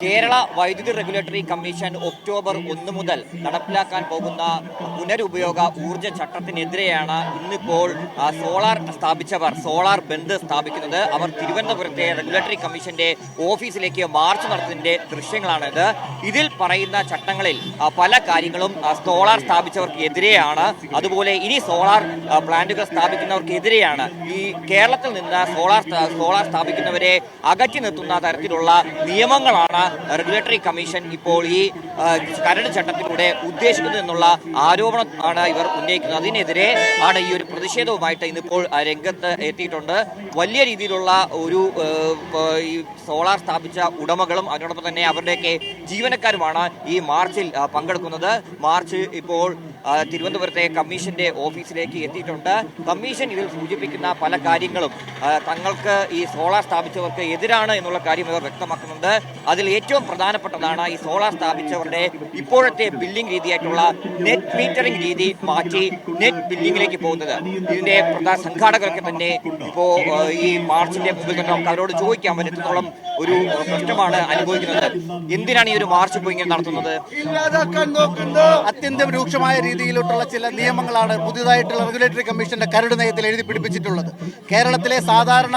കേരള വൈദ്യുതി regulatory commission October 1 മുതൽ നടപ്പിലാക്കാൻ പോകുന്ന പുനരുപയോഗ ഊർജ്ജ ചട്ടത്തിനെതിരെയാണ് ഇന്നിപ്പോൾ സോളാർ ബന്ദ് സ്ഥാപിക്കുന്നത്. അവർ തിരുവനന്തപുരത്തെ റെഗുലേറ്ററി കമ്മീഷന്റെ ഓഫീസിലേക്ക് മാർച്ച് നടത്തുന്നതിന്റെ ദൃശ്യങ്ങളാണിത്. ഇതിൽ പറയുന്ന ചട്ടങ്ങളിൽ പല കാര്യങ്ങളും സോളാർ സ്ഥാപിച്ചവർക്ക് എതിരെയാണ്. അതുപോലെ ഇനി സോളാർ പ്ലാന്റുകൾ സ്ഥാപിക്കുന്നവർക്കെതിരെയാണ്. ഈ കേരളത്തിൽ നിന്ന് സോളാർ സ്ഥാപിക്കുന്നവരെ അകറ്റി നിർത്തുന്ന തരത്തിലുള്ള നിയമങ്ങളാണ് റെഗുലേറ്ററി കമ്മീഷൻ ഇപ്പോൾ ഈ കരട് ചട്ടത്തിലൂടെ ഉദ്ദേശിക്കുന്നത് എന്നുള്ള ആരോപണമാണ് ഇവർ ഉന്നയിക്കുന്നത്. അതിനെതിരെ ആണ് ഈ ഒരു പ്രതിഷേധവുമായിട്ട് ഇന്നിപ്പോൾ രംഗത്ത് എത്തിയിട്ടുണ്ട്. വലിയ രീതിയിലുള്ള ഒരു ഈ സോളാർ സ്ഥാപിച്ച ഉടമകളും അതിനോടൊപ്പം തന്നെ അവരുടെയൊക്കെ ജീവനക്കാരുമാണ് ഈ മാർച്ചിൽ പങ്കെടുക്കുന്നത്. മാർച്ച് ഇപ്പോൾ തിരുവനന്തപുരത്തെ കമ്മീഷന്റെ ഓഫീസിലേക്ക് എത്തിയിട്ടുണ്ട്. കമ്മീഷൻ ഇതിൽ സൂചിപ്പിക്കുന്ന പല കാര്യങ്ങളും തങ്ങൾക്ക് ഈ സോളാർ സ്ഥാപിച്ചവർക്ക് എതിരാണ് എന്നുള്ള കാര്യം ഇവർ വ്യക്തമാക്കുന്നുണ്ട്. അതിൽ ഏറ്റവും പ്രധാനപ്പെട്ടതാണ് ഈ സോളാർ സ്ഥാപിച്ചവരുടെ ഇപ്പോഴത്തെ ബില്ലിംഗ് രീതിയായിട്ടുള്ള നെറ്റ് മീറ്ററിംഗ് രീതി മാറ്റി നെറ്റ് ബില്ലിംഗിലേക്ക് പോകുന്നത്. ഇതിന്റെ പ്രധാന സംഘാടകർക്ക് തന്നെ ഇപ്പോൾ ഈ മാർച്ചിന്റെ മുമ്പിൽ തന്നെ നമുക്ക് അവരോട് ചോദിക്കാൻ പറ്റുന്നോളം ഒരു പ്രശ്നമാണ് അനുഭവിക്കുന്നത്. എന്തിനാണ് ഈ ഒരു മാർച്ച് ഇപ്പോൾ ഇങ്ങനെ നടത്തുന്നത്? അത്യന്തം രൂക്ഷമായ രീതിയിലുള്ള ചില നിയമങ്ങളാണ് പുതിയതായിട്ടുള്ള റെഗുലേറ്ററി കമ്മീഷന്റെ കരട് നയത്തിൽ എഴുതി പിടിപ്പിച്ചിട്ടുള്ളത്. കേരളത്തിലെ സാധാരണ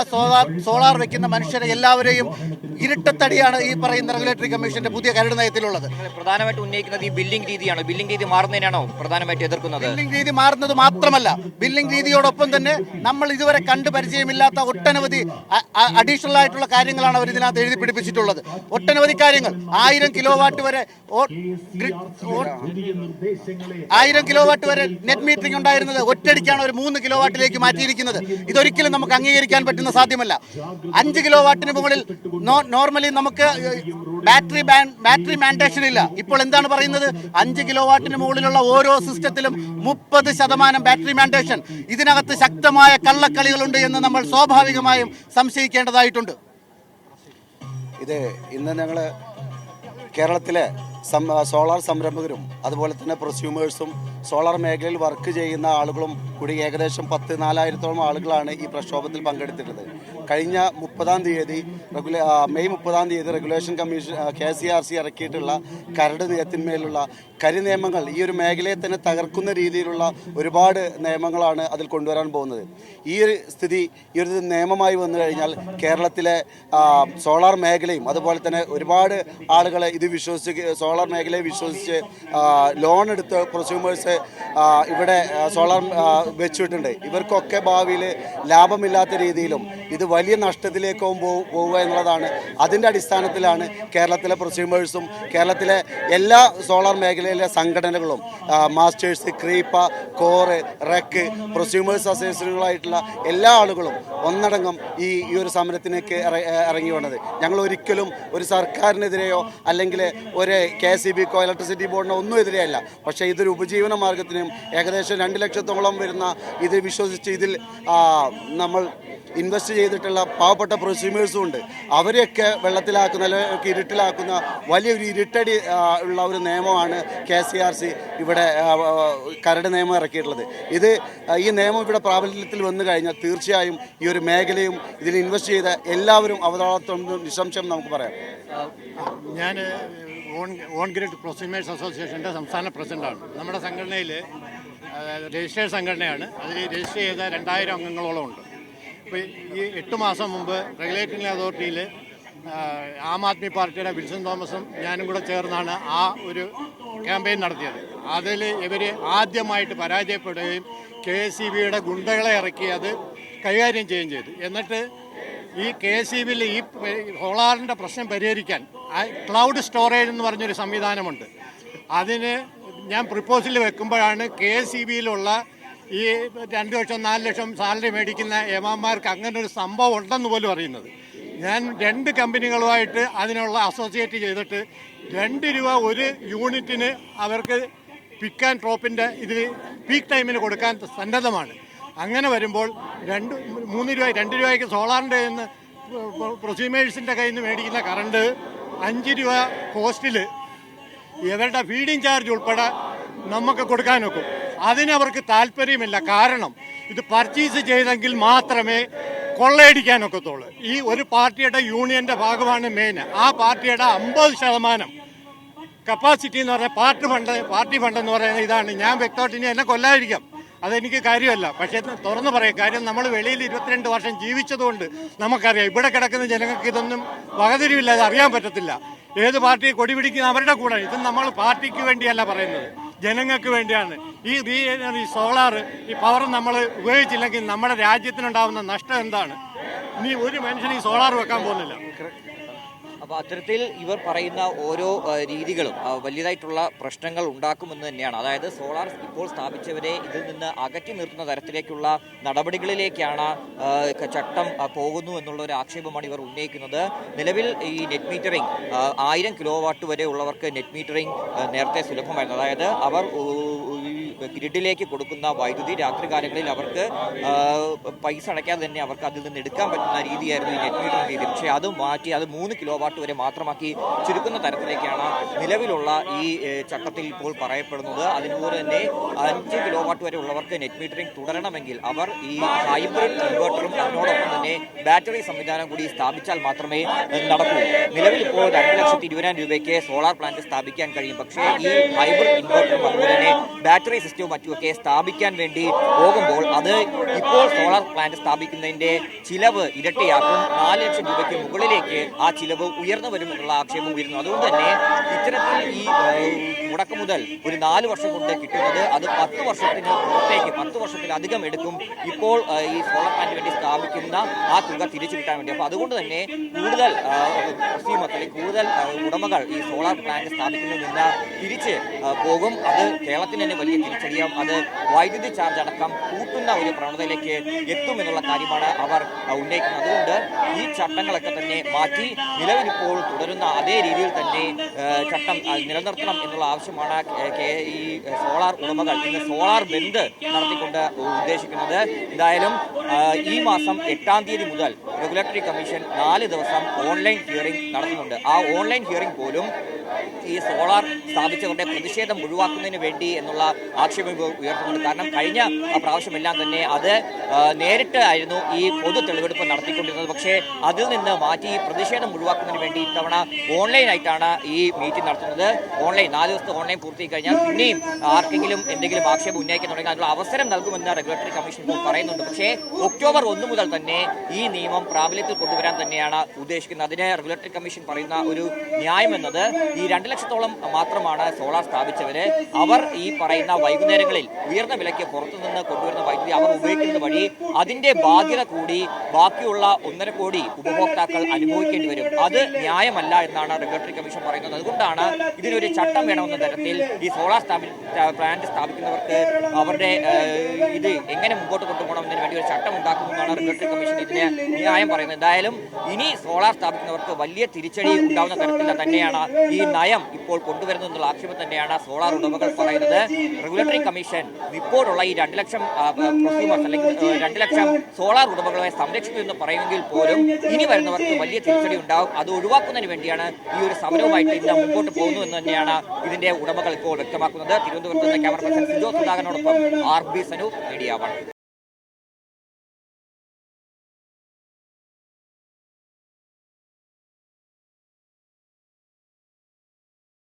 സോളാർ വെക്കുന്ന മനുഷ്യരെ എല്ലാവരെയും ഇരുട്ടത്തടിയാണ് ഈ പറയുന്ന റെഗുലേറ്ററി കമ്മീഷന്റെ പുതിയ കരട് നയത്തിലുള്ളത്. പ്രധാനമായിട്ട് ഉന്നയിക്കുന്നത് ഈ ബില്ലിംഗ് രീതിയാണ്. ബില്ലിംഗ് രീതി മാറുന്നതിനാണോ പ്രധാനമായിട്ട് എതിർക്കുന്നത്? ബില്ലിംഗ് രീതി മാറുന്നത് മാത്രമല്ല, ബില്ലിംഗ് രീതിയോടൊപ്പം തന്നെ നമ്മൾ ഇതുവരെ കണ്ടു പരിചയമില്ലാത്ത ഒട്ടനവധി അഡീഷണൽ ആയിട്ടുള്ള കാര്യങ്ങളാണ് അവർ ഇതിനകത്ത് എഴുതി പിടിപ്പിച്ചിട്ടുള്ളത്. ഒട്ടനവധി കാര്യങ്ങൾ 1000 കിലോവാട്ട് വരെ നെറ്റ് മീറ്ററിംഗ് ഉണ്ടായിരുന്നത് ഒറ്റയടിക്കാണ് ഒരു 3 കിലോവാട്ടിലേക്ക് മാറ്റിയിരിക്കുന്നത്. ഇതൊരിക്കലും നമുക്ക് അംഗീകരിക്കാൻ പറ്റുന്ന സാധ്യമല്ല. 5 കിലോവാട്ടിന് മുകളിൽ നോർമലി നമുക്ക് ബാറ്ററി മാൻഡേഷൻ ഇല്ല. ഇപ്പോൾ എന്താണ് പറയുന്നത്? 5 കിലോവാട്ടിന് മുകളിലുള്ള ഓരോ സിസ്റ്റത്തിലും 30% ബാറ്ററി മാൻഡേഷൻ. ഇതിനകത്ത് ശക്തമായ കള്ളക്കളികളുണ്ട് എന്ന് നമ്മൾ സ്വാഭാവികമായും സംശയിക്കേണ്ടതായിട്ടുണ്ട്. ഇത് ഇന്ന് ഞങ്ങൾ കേരളത്തിലെ സോളാർ സംരംഭകരും അതുപോലെ തന്നെ പ്രൊസ്യൂമേഴ്സും സോളാർ മേഖലയിൽ വർക്ക് ചെയ്യുന്ന ആളുകളും കൂടി ഏകദേശം 4,000-ഓളം ആളുകളാണ് ഈ പ്രക്ഷോഭത്തിൽ പങ്കെടുത്തിട്ടുള്ളത്. കഴിഞ്ഞ മെയ് 30 റെഗുലേഷൻ കമ്മീഷൻ KCRC ഇറക്കിയിട്ടുള്ള കരട് നയത്തിന്മേലുള്ള കരിനിയമങ്ങൾ ഈ ഒരു മേഖലയെ തന്നെ തകർക്കുന്ന രീതിയിലുള്ള ഒരുപാട് നിയമങ്ങളാണ് അതിൽ കൊണ്ടുവരാൻ പോകുന്നത്. ഈ ഒരു സ്ഥിതി ഈ ഒരു നിയമമായി വന്നു കഴിഞ്ഞാൽ കേരളത്തിലെ സോളാർ മേഖലയും അതുപോലെ തന്നെ ഒരുപാട് ആളുകളെ ഇത് സോളാർ മേഖലയെ വിശ്വസിച്ച് ലോൺ എടുത്ത് പ്രൊസ്യൂമേഴ്സ് ഇവിടെ സോളാർ വെച്ചിട്ടുണ്ട്. ഇവർക്കൊക്കെ ഭാവിയിൽ ലാഭമില്ലാത്ത രീതിയിലും ഇത് വലിയ നഷ്ടത്തിലേക്കും പോവുക എന്നുള്ളതാണ്. അതിൻ്റെ അടിസ്ഥാനത്തിലാണ് കേരളത്തിലെ പ്രൊസ്യൂമേഴ്സും കേരളത്തിലെ എല്ലാ സോളാർ മേഖലയിലെ സംഘടനകളും മാസ്റ്റേഴ്സ്, ക്രീപ്പ, കോറ്, റെക്ക്, പ്രൊസ്യൂമേഴ്സ് അസോസിയേഷനുകളായിട്ടുള്ള എല്ലാ ആളുകളും ഒന്നടങ്കം ഈ ഒരു സമരത്തിലേക്ക് ഇറങ്ങി വന്നത്. ഞങ്ങൾ ഒരിക്കലും ഒരു സർക്കാരിനെതിരെയോ അല്ലെങ്കിൽ ഒരു KCBക്കോ ഇലക്ട്രിസിറ്റി ബോർഡിനോ ഒന്നും എതിരെയല്ല. പക്ഷേ ഇതൊരു ഉപജീവന മാർഗത്തിനും ഏകദേശം 2 ലക്ഷത്തോളം വരുന്ന ഇത് വിശ്വസിച്ച് ഇതിൽ നമ്മൾ ഇൻവെസ്റ്റ് ചെയ്തിട്ടുള്ള പാവപ്പെട്ട പ്രൊസ്യൂമേഴ്സും ഉണ്ട്. അവരെയൊക്കെ വെള്ളത്തിലാക്കുന്ന അല്ലെങ്കിൽ ഇരുട്ടിലാക്കുന്ന വലിയൊരു ഇരുട്ടടി ഉള്ള ഒരു നിയമമാണ് KCRC ഇവിടെ കരട് നിയമം ഇറക്കിയിട്ടുള്ളത്. ഈ നിയമം ഇവിടെ പ്രാബല്യത്തിൽ വന്നു കഴിഞ്ഞാൽ തീർച്ചയായും ഈ ഒരു മേഖലയും ഇതിൽ ഇൻവെസ്റ്റ് ചെയ്ത എല്ലാവരും അവതാളത്തോടും നിസ്സംശയം നമുക്ക് പറയാം. ഞാൻ ഓൺ ഗ്രിഡ് പ്രൊസ്യൂമേഴ്സ് അസോസിയേഷൻ്റെ സംസ്ഥാന പ്രസിഡന്റാണ്. നമ്മുടെ സംഘടനയിൽ രജിസ്റ്റേർഡ് സംഘടനയാണ്. അതിൽ രജിസ്റ്റർ ചെയ്ത 2000 അംഗങ്ങളോളം ഉണ്ട്. ഇപ്പോൾ ഈ 8 മാസം മുമ്പ് റെഗുലേറ്ററി അതോറിറ്റിയിൽ ആം ആദ്മി പാർട്ടിയുടെ വിൽസൺ തോമസും ഞാനും കൂടെ ചേർന്നാണ് ആ ഒരു ക്യാമ്പയിൻ നടത്തിയത്. അതിൽ ഇവർ ആദ്യമായിട്ട് പരാജയപ്പെടുകയും KCBയുടെ ഗുണ്ടകളെ ഇറക്കി അത് കൈകാര്യം ചെയ്യുകയും ചെയ്തു. എന്നിട്ട് ഈ KCBയിൽ ഈ സോളാറിൻ്റെ പ്രശ്നം പരിഹരിക്കാൻ ക്ലൗഡ് സ്റ്റോറേജ് എന്ന് പറഞ്ഞൊരു സംവിധാനമുണ്ട്. അതിന് ഞാൻ പ്രപ്പോസൽ വെക്കുമ്പോഴാണ് KCBയിലുള്ള ഈ 2 ലക്ഷം 4 ലക്ഷം സാലറി മേടിക്കുന്ന ഏമാന്മാർക്ക് അങ്ങനെ ഒരു സംഭവം ഉണ്ടെന്ന് പോലും അറിയുന്നത്. ഞാൻ 2 കമ്പനികളുമായിട്ട് അതിനുള്ള അസോസിയേറ്റ് ചെയ്തിട്ട് 2 രൂപ ഒരു യൂണിറ്റിന് അവർക്ക് പിക്ക് ആൻഡ് ഡ്രോപ്പിൻ്റെ ഇത് പീക്ക് ടൈമിന് കൊടുക്കാൻ സന്നദ്ധമാണ്. അങ്ങനെ വരുമ്പോൾ 2 രൂപയ്ക്ക് സോളാറിൻ്റെ കയ്യിൽ നിന്ന് പ്രൊസ്യൂമേഴ്സിൻ്റെ കയ്യിൽ നിന്ന് മേടിക്കുന്ന കറണ്ട് 5 രൂപ കോസ്റ്റിൽ ഇവരുടെ ഫീഡിങ് ചാർജ് ഉൾപ്പെടെ നമുക്ക് കൊടുക്കാൻ ഒക്കും. അതിനവർക്ക് താല്പര്യമില്ല. കാരണം ഇത് പർച്ചേസ് ചെയ്തെങ്കിൽ മാത്രമേ കൊള്ളയടിക്കാനൊക്കത്തുള്ളൂ. ഈ ഒരു പാർട്ടിയുടെ യൂണിയന്റെ ഭാഗമാണ് മെയിൻ. ആ പാർട്ടിയുടെ 50% കപ്പാസിറ്റി എന്ന് പറഞ്ഞാൽ പാർട്ടി ഫണ്ട് എന്ന് പറയുന്നത് ഇതാണ്. ഞാൻ വ്യക്തമായിട്ട് ഇനി എന്നെ കൊല്ലാതിരിക്കാം, അതെനിക്ക് കാര്യമല്ല. പക്ഷേ തുറന്നു പറയാം, കാര്യം നമ്മൾ വെളിയിൽ 22 വർഷം ജീവിച്ചതുകൊണ്ട് നമുക്കറിയാം. ഇവിടെ കിടക്കുന്ന ജനങ്ങൾക്ക് ഇതൊന്നും വകതിരിവില്ല, അത് അറിയാൻ പറ്റത്തില്ല. ഏത് പാർട്ടി കൊടി പിടിക്കുന്ന അവരുടെ കൂടെ. ഇത് നമ്മൾ പാർട്ടിക്ക് വേണ്ടിയല്ല പറയുന്നത്, ജനങ്ങൾക്ക് വേണ്ടിയാണ്. ഈ സോളാർ ഈ പവർ നമ്മൾ ഉപയോഗിച്ചില്ലെങ്കിൽ നമ്മുടെ രാജ്യത്തിനുണ്ടാകുന്ന നഷ്ടം എന്താണ്? ഇനി ഒരു മനുഷ്യന് ഈ സോളാർ വെക്കാൻ പോകുന്നില്ല. അപ്പോൾ അത്തരത്തിൽ ഇവർ പറയുന്ന ഓരോ രീതികളും വലിയതായിട്ടുള്ള പ്രശ്നങ്ങൾ ഉണ്ടാക്കുമെന്ന് തന്നെയാണ്. അതായത് സോളാർ ഇപ്പോൾ സ്ഥാപിച്ചവരെ ഇതിൽ നിന്ന് അകറ്റി നിർത്തുന്ന തരത്തിലേക്കുള്ള നടപടികളിലേക്കാണ് ചട്ടം പോകുന്നു എന്നുള്ള ഒരു ആക്ഷേപമാണ് ഇവർ ഉന്നയിക്കുന്നത്. നിലവിൽ ഈ നെറ്റ് മീറ്ററിംഗ് 1000 കിലോവാട്ട് വരെ ഉള്ളവർക്ക് നെറ്റ് മീറ്ററിംഗ് നേരത്തെ സുലഭമായിരുന്നു. അതായത് അവർ ഗ്രിഡിലേക്ക് കൊടുക്കുന്ന വൈദ്യുതി രാത്രികാലങ്ങളിൽ അവർക്ക് പൈസ അടയ്ക്കാതെ തന്നെ അവർക്ക് അതിൽ നിന്ന് എടുക്കാൻ പറ്റുന്ന രീതിയായിരുന്നു ഈ നെറ്റ് മീറ്ററിംഗ് രീതി. പക്ഷേ അത് മാറ്റി അത് 3 കിലോവാട്ട് വരെ മാത്രമാക്കി ചുരുക്കുന്ന തരത്തിലേക്കാണ് നിലവിലുള്ള ഈ ചട്ടത്തിൽ ഇപ്പോൾ പറയപ്പെടുന്നത്. അതിനുപോലെ തന്നെ 5 കിലോവാട്ട് വരെ ഉള്ളവർക്ക് നെറ്റ് മീറ്ററിംഗ് തുടരണമെങ്കിൽ അവർ ഈ ഹൈബ്രിഡ് ഇൻവെർട്ടറും അതിനോടൊപ്പം തന്നെ ബാറ്ററി സംവിധാനം കൂടി സ്ഥാപിച്ചാൽ മാത്രമേ നടക്കൂ. നിലവിൽ ഇപ്പോൾ 2,20,000 രൂപയ്ക്ക് സോളാർ പ്ലാന്റ് സ്ഥാപിക്കാൻ കഴിയും. പക്ഷേ ഈ ഹൈബ്രിഡ് ഇൻവെർട്ടറും അതുപോലെ തന്നെ ബാറ്ററി സിസ്റ്റവും മറ്റുമൊക്കെ സ്ഥാപിക്കാൻ വേണ്ടി പോകുമ്പോൾ അത് ഇപ്പോൾ സോളാർ പ്ലാന്റ് സ്ഥാപിക്കുന്നതിന്റെ ചിലവ് ഇരട്ടിയാക്കും. 4 ലക്ഷം രൂപയ്ക്ക് മുകളിലേക്ക് ആ ചിലവ് ഉയർന്നു വരുമെന്നുള്ള ആക്ഷേപം ഉയരുന്നു. അതുകൊണ്ട് തന്നെ ഇത്തരത്തിൽ ഈ മുടക്ക് മുതൽ ഒരു 4 വർഷം കൊണ്ട് കിട്ടുന്നത് അത് 10 വർഷത്തിന് പുറത്തേക്ക് 10 വർഷത്തിലധികം എടുക്കും ഇപ്പോൾ ഈ സോളാർ പ്ലാന്റിന് വേണ്ടി സ്ഥാപിക്കുന്ന ആ തുക തിരിച്ചു കിട്ടാൻ വേണ്ടി. അപ്പോൾ അതുകൊണ്ട് തന്നെ കൂടുതൽ കൂടുതൽ ഉടമകൾ ഈ സോളാർ പ്ലാന്റ് സ്ഥാപിക്കുന്നതിൽ നിന്ന് തിരിച്ച് പോകും. അത് കേരളത്തിന് തന്നെ വലിയ തിരിച്ചടിയാവും. അത് വൈദ്യുതി ചാർജ് അടക്കം കൂട്ടുന്ന ഒരു പ്രവണതയിലേക്ക് എത്തുമെന്നുള്ള കാര്യമാണ് അവർ ഉന്നയിക്കുന്നത്. അതുകൊണ്ട് ഈ ചട്ടങ്ങളൊക്കെ തന്നെ മാറ്റി നിലവിലിപ്പോൾ തുടരുന്ന അതേ രീതിയിൽ തന്നെ ചട്ടം നിലനിർത്തണം എന്നുള്ള ആവശ്യമാണ് ഈ സോളാർ ഉടമകൾ ഇന്ന് സോളാർ ബന്ദ് നടത്തിക്കൊണ്ട് ഉദ്ദേശിക്കുന്നത്. എന്തായാലും ഈ മാസം 8-ാം തീയതി മുതൽ റെഗുലേറ്ററി കമ്മീഷൻ 4 ദിവസം ഓൺലൈൻ ഹിയറിംഗ് നടത്തുന്നുണ്ട്. ആ ഓൺലൈൻ ഹിയറിംഗ് പോലും ഈ സോളാർ സ്ഥാപിച്ചവരുടെ പ്രതിഷേധം ഒഴിവാക്കുന്നതിന് വേണ്ടി എന്നുള്ള ആക്ഷേപം ഉയർത്തുന്നുണ്ട്. കാരണം കഴിഞ്ഞ പ്രാവശ്യമെല്ലാം തന്നെ അത് നേരിട്ട് ആയിരുന്നു ഈ പൊതു തെളിവെടുപ്പ് നടത്തിക്കൊണ്ടിരുന്നത്. പക്ഷേ അതിൽ നിന്ന് മാറ്റി ഈ പ്രതിഷേധം ഒഴിവാക്കുന്നതിന് വേണ്ടി ഇത്തവണ ഓൺലൈനായിട്ടാണ് ഈ മീറ്റിംഗ് നടത്തുന്നത്. ഓൺലൈൻ 4 ദിവസത്തെ ഓൺലൈൻ പൂർത്തിയായി കഴിഞ്ഞാൽ പിന്നെയും ആർക്കെങ്കിലും എന്തെങ്കിലും ആക്ഷേപം ഉന്നയിക്കാൻ തുടങ്ങി അതിനുള്ള അവസരം നൽകുമെന്ന് റെഗുലേറ്ററി കമ്മീഷൻ ഇപ്പോൾ പറയുന്നുണ്ട്. പക്ഷേ ഒക്ടോബർ 1 മുതൽ തന്നെ ഈ നിയമം പ്രാബല്യത്തിൽ കൊണ്ടുവരാൻ തന്നെയാണ് ഉദ്ദേശിക്കുന്നത്. അതിന് റെഗുലേറ്ററി കമ്മീഷൻ പറയുന്ന ഒരു ന്യായം എന്നത് ഈ 2 ലക്ഷത്തോളം മാത്രമാണ് സോളാർ സ്ഥാപിച്ചവര്. അവർ ഈ പറയുന്ന വൈകുന്നേരങ്ങളിൽ ഉയർന്ന വിലയ്ക്ക് പുറത്തുനിന്ന് കൊണ്ടുവരുന്ന വൈദ്യുതി അവർ ഉപയോഗിക്കുന്നത് വഴി അതിന്റെ ബാധ്യത കൂടി ബാക്കിയുള്ള 1.5 കോടി ഉപഭോക്താക്കൾ അനുഭവിക്കേണ്ടി വരും. അത് ന്യായമല്ല എന്നാണ് റെഗുലേറ്ററി കമ്മീഷൻ പറയുന്നത്. അതുകൊണ്ടാണ് ഇതിനൊരു ചട്ടം വേണമെന്ന തരത്തിൽ ഈ സോളാർ പ്ലാന്റ് സ്ഥാപിക്കുന്നവർക്ക് അവരുടെ ഇത് എങ്ങനെ മുമ്പോട്ട് കൊണ്ടുപോകണമെന്നതിന് വേണ്ടി ഒരു ചട്ടം ഉണ്ടാക്കുന്നതാണ് റെഗുലേറ്ററി കമ്മീഷൻ ഇതിന് ന്യായം പറയുന്നത്. എന്തായാലും ഇനി സോളാർ സ്ഥാപിക്കുന്നവർക്ക് വലിയ തിരിച്ചടി ഉണ്ടാവുന്ന തരത്തിൽ തന്നെയാണ് ഈ നയം ഇപ്പോൾ കൊണ്ടുവരുന്നതെന്നുള്ള ആക്ഷേപം തന്നെയാണ് സോളാർ ഉടമകൾ പറയുന്നത്. റെഗുലേറ്ററി കമ്മീഷൻ ഇപ്പോഴുള്ള ഈ 2 ലക്ഷം പ്രൊസ്യൂമേഴ്സ് അല്ലെങ്കിൽ 2 ലക്ഷം സോളാർ ഉടമകളെ സംരക്ഷിക്കുന്നു എന്ന് പറയുമെങ്കിൽ പോലും ഇനി വരുന്നവർക്ക് വലിയ തിരിച്ചടി ഉണ്ടാവും. അത് ഒഴിവാക്കുന്നതിന് വേണ്ടിയാണ് ഈ ഒരു സമരവുമായിട്ട് ഇന്ന് മുമ്പോട്ട് പോകുന്നു എന്ന് തന്നെയാണ് ഇതിന്റെ ഉടമകൾ ഇപ്പോൾ വ്യക്തമാക്കുന്നത്. തിരുവനന്തപുരത്ത് നിന്ന് ക്യാമറ പേഴ്സൺ സിജോ സുധാകരനോടൊപ്പം RB സനു, മീഡിയ 1.